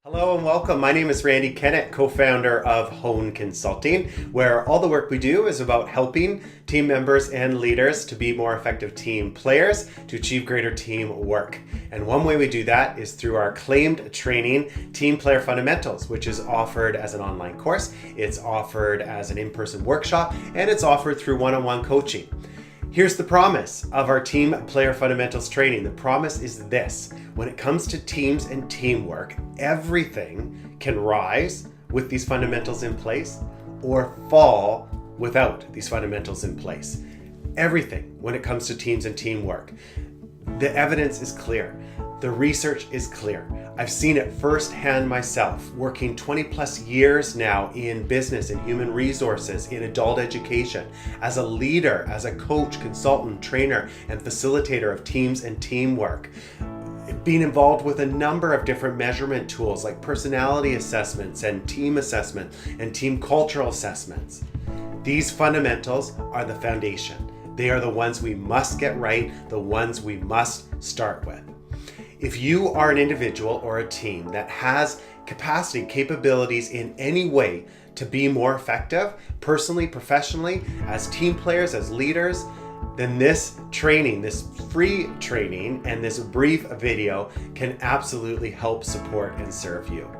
Hello and welcome. My name is Randy Kennett, co-founder of Hone Consulting, where all the work we do is about helping team members and leaders to be more effective team players to achieve greater team work. And one way we do that is through our acclaimed training, Team Player Fundamentals, which is offered as an online course, it's offered as an in-person workshop, and it's offered through one-on-one coaching. Here's the promise of our Team Player Fundamentals training. The promise is this: when it comes to teams and teamwork, everything can rise with these fundamentals in place or fall without these fundamentals in place. Everything when it comes to teams and teamwork. The evidence is clear. The research is clear. I've seen it firsthand myself, working 20 plus years now in business and human resources, in adult education, as a leader, as a coach, consultant, trainer, and facilitator of teams and teamwork. Being involved with a number of different measurement tools like personality assessments and team assessment and team cultural assessments. These fundamentals are the foundation. They are the ones we must get right, the ones we must start with. If you are an individual or a team that has capacity, capabilities in any way to be more effective, personally, professionally, as team players, as leaders, then this training, this free training and this brief video can absolutely help support and serve you.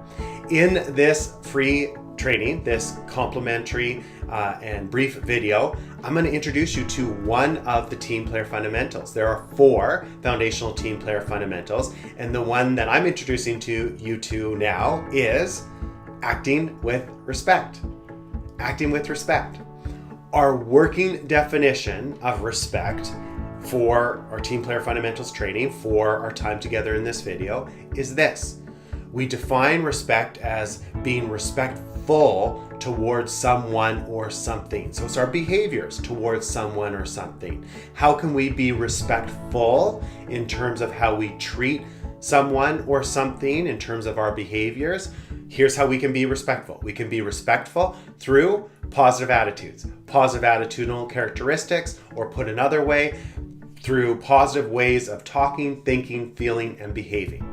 In this free training, this complimentary and brief video, I'm going to introduce you to one of the team player fundamentals. There are 4 foundational team player fundamentals, and the one that I'm introducing to you to now is acting with respect. Acting with respect. Our working definition of respect for our team player fundamentals training, for our time together in this video, is this. We define respect as being respectful towards someone or something. So it's our behaviors towards someone or something. How can we be respectful in terms of how we treat someone or something, in terms of our behaviors? Here's how we can be respectful. We can be respectful through positive attitudes, positive attitudinal characteristics, or put another way, through positive ways of talking, thinking, feeling, and behaving.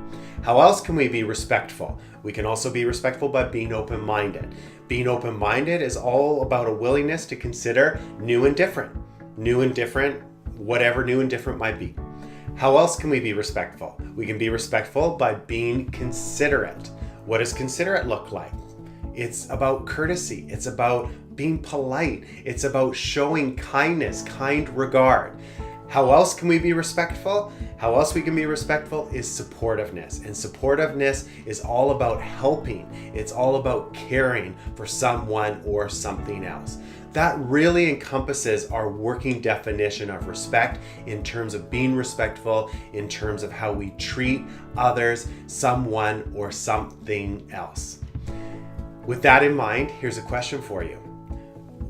How else can we be respectful? We can also be respectful by being open-minded. Being open-minded is all about a willingness to consider new and different. New and different, whatever new and different might be. How else can we be respectful? We can be respectful by being considerate. What does considerate look like? It's about courtesy. It's about being polite. It's about showing kindness, kind regard. How else can we be respectful? How else we can be respectful is supportiveness. And supportiveness is all about helping. It's all about caring for someone or something else. That really encompasses our working definition of respect in terms of being respectful, in terms of how we treat others, someone, or something else. With that in mind, here's a question for you.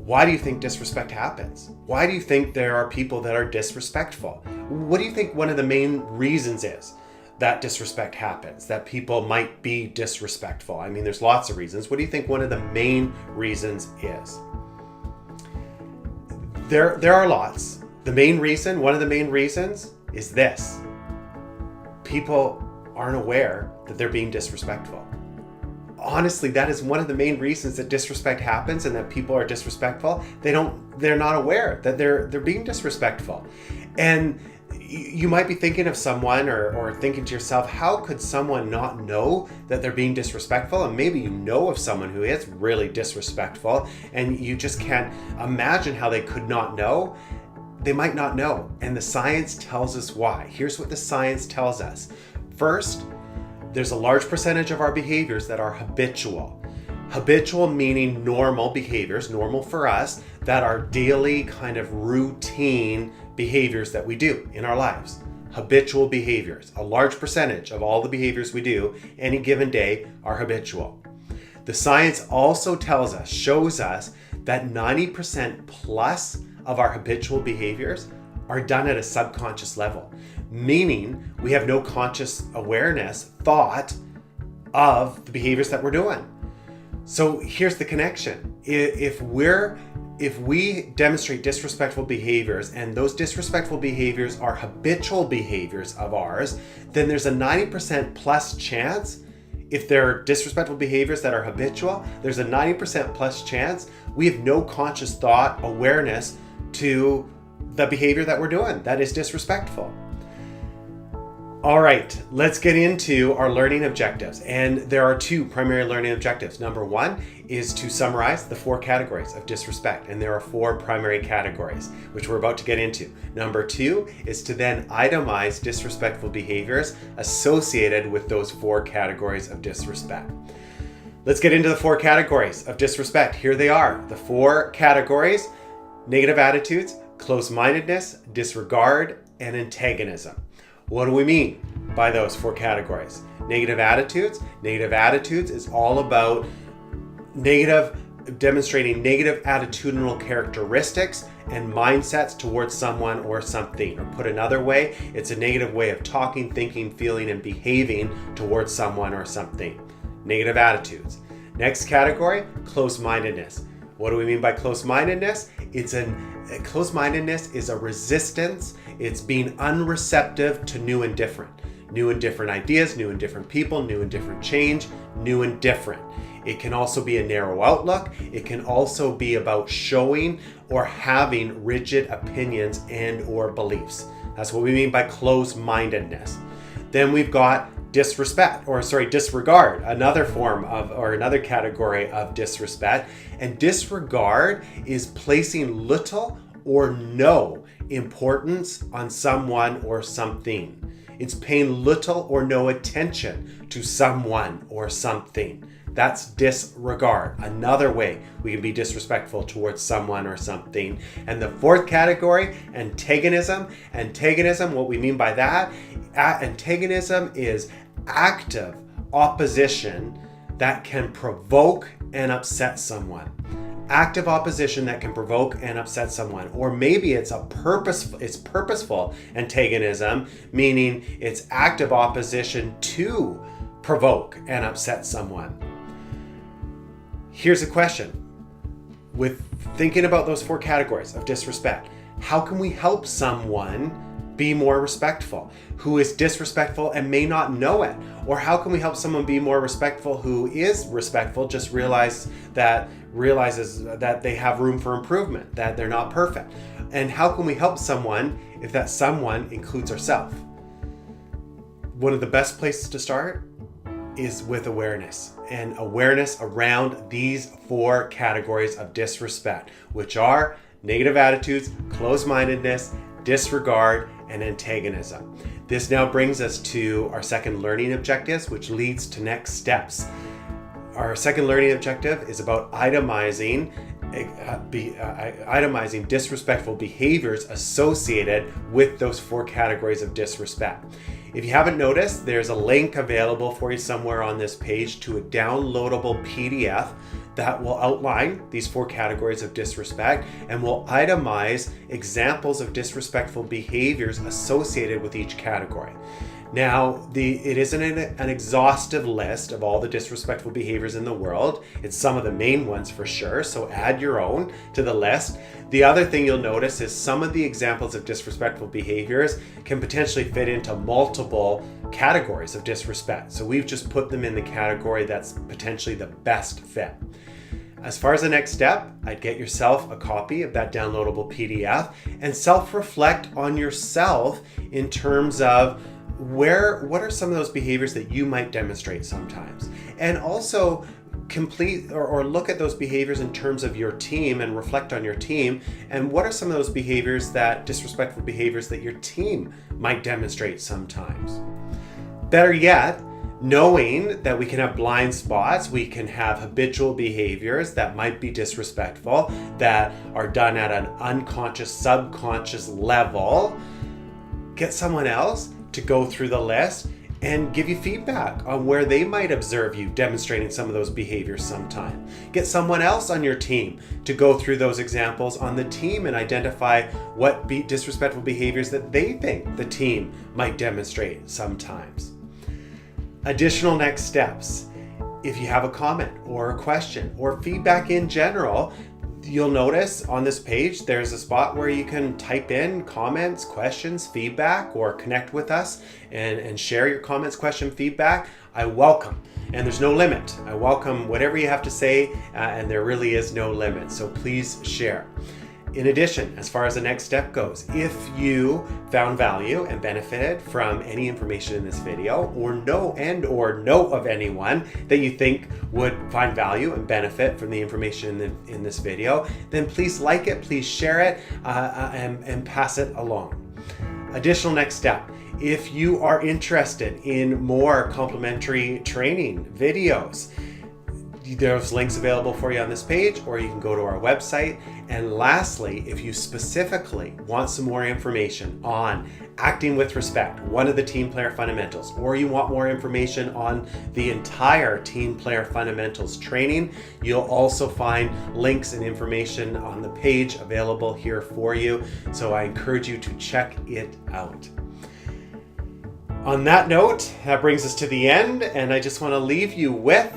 Why do you think disrespect happens? Why do you think there are people that are disrespectful? What do you think one of the main reasons is that disrespect happens, that people might be disrespectful? I mean, there's lots of reasons. What do you think one of the main reasons is? There are lots. One of the main reasons is this. People aren't aware that they're being disrespectful. Honestly, that is one of the main reasons that disrespect happens and that people are disrespectful. They're not aware that they're being disrespectful. And you might be thinking of someone or thinking to yourself, how could someone not know that they're being disrespectful? And maybe you know of someone who is really disrespectful and you just can't imagine how they could not know. They might not know. And the science tells us why. Here's what the science tells us. First, there's a large percentage of our behaviors that are habitual. Habitual meaning normal behaviors, normal for us, that are daily kind of routine behaviors that we do in our lives. Habitual behaviors. A large percentage of all the behaviors we do any given day are habitual. The science also shows us that 90% plus of our habitual behaviors are done at a subconscious level, meaning we have no conscious awareness, thought of the behaviors that we're doing. So here's the connection. If we demonstrate disrespectful behaviors and those disrespectful behaviors are habitual behaviors of ours, then there's a 90% plus chance If they're disrespectful behaviors that are habitual, there's a 90% plus chance we have no conscious thought, awareness to the behavior that we're doing that is disrespectful. All right, let's get into our learning objectives. And there are two primary learning objectives. Number one is to summarize the 4 categories of disrespect. And there are 4 primary categories, which we're about to get into. Number 2 is to then itemize disrespectful behaviors associated with those 4 categories of disrespect. Let's get into the 4 categories of disrespect. Here they are. The 4 categories: negative attitudes, close-mindedness, disregard, and antagonism. What do we mean by those 4 categories? Negative attitudes. Negative attitudes is all about demonstrating negative attitudinal characteristics and mindsets towards someone or something. Or put another way, it's a negative way of talking, thinking, feeling, and behaving towards someone or something. Negative attitudes. Next category, close-mindedness. What do we mean by close-mindedness? Close-mindedness is a resistance. It's being unreceptive to new and different. New and different ideas, new and different people, new and different change, new and different. It can also be a narrow outlook. It can also be about showing or having rigid opinions and or beliefs. That's what we mean by close-mindedness. Then we've got disregard, another form of, or another category of disrespect. And disregard is placing little or no importance on someone or something. It's paying little or no attention to someone or something. That's disregard. Another way we can be disrespectful towards someone or something. And the 4th category, antagonism. Antagonism, what we mean by that, antagonism is active opposition that can provoke and upset someone. Active opposition that can provoke and upset someone. Or maybe it's purposeful antagonism, meaning it's active opposition to provoke and upset someone. Here's a question. With thinking about those 4 categories of disrespect, how can we help someone be more respectful who is disrespectful and may not know it? Or how can we help someone be more respectful who is respectful, just realizes that they have room for improvement, that they're not perfect? And how can we help someone if that someone includes ourselves? One of the best places to start is with awareness, and awareness around these 4 categories of disrespect, which are negative attitudes, close-mindedness, disregard, and antagonism. This now brings us to our second learning objectives, which leads to next steps. Our second learning objective is about itemizing disrespectful behaviors associated with those 4 categories of disrespect. If you haven't noticed, there's a link available for you somewhere on this page to a downloadable PDF that will outline these 4 categories of disrespect and will itemize examples of disrespectful behaviors associated with each category. Now, it isn't an exhaustive list of all the disrespectful behaviors in the world. It's some of the main ones for sure, so add your own to the list. The other thing you'll notice is some of the examples of disrespectful behaviors can potentially fit into multiple categories of disrespect. So we've just put them in the category that's potentially the best fit. As far as the next step, I'd get yourself a copy of that downloadable PDF and self-reflect on yourself in terms of what are some of those behaviors that you might demonstrate sometimes, and also complete or look at those behaviors in terms of your team and reflect on your team, and what are some of those disrespectful behaviors that your team might demonstrate sometimes. Better yet, knowing that we can have blind spots, we can have habitual behaviors that might be disrespectful, that are done at an unconscious, subconscious level, get someone else to go through the list and give you feedback on where they might observe you demonstrating some of those behaviors sometime. Get someone else on your team to go through those examples on the team and identify what disrespectful behaviors that they think the team might demonstrate sometimes. Additional next steps. If you have a comment or a question or feedback in general, you'll notice on this page there's a spot where you can type in comments, questions, feedback, or connect with us and share your comments, question, feedback. I welcome And there's no limit. I welcome whatever you have to say, and there really is no limit. So please share. In addition, as far as the next step goes, if you found value and benefited from any information in this video, or know of anyone that you think would find value and benefit from the information in this video, then please like it, please share it, and pass it along. Additional next step. If you are interested in more complimentary training videos, there's links available for you on this page, or you can go to our website. And lastly, if you specifically want some more information on acting with respect, one of the team player fundamentals, or you want more information on the entire team player fundamentals training, you'll also find links and information on the page available here for you. So I encourage you to check it out. On that note, that brings us to the end, and I just want to leave you with,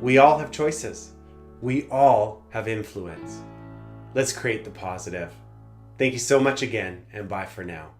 we all have choices. We all have influence. Let's create the positive. Thank you so much again, and bye for now.